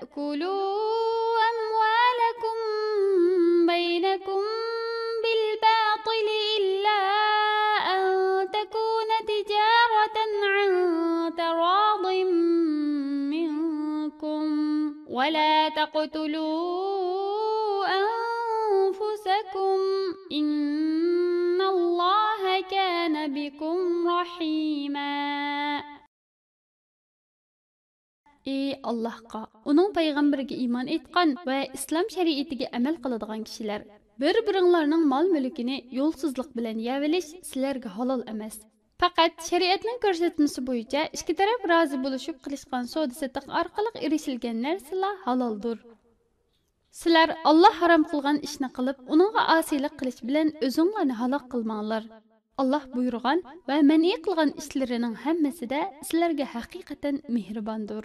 تأكلوا أموالكم بينكم بالباطل إلا أن تكون تجارة عن تراض منكم ولا تقتلوا أنفسكم إن الله كان بكم رحيما. Allahqa, onun payg'ambariga iymon etgan va islom shariatiga amal qiladigan kishilar, bir-biringlarning mol-mulkini yo'lsizlik bilan yevilish sizlarga halol emas. Faqat shariatning ko'rsatmasi bo'yicha ikki taraf rozi bo'lishib qilishgan savdo-sotiq orqali erishilgan narsalar haloldir. Sizlar Alloh harom qilgan ishni qilib, uningga osiylik qilish bilan o'zinglarni halok qilmanglar. Allah buyurgan va man'iy qilgan ishlarining hammasida sizlarga haqiqatan mehribondir.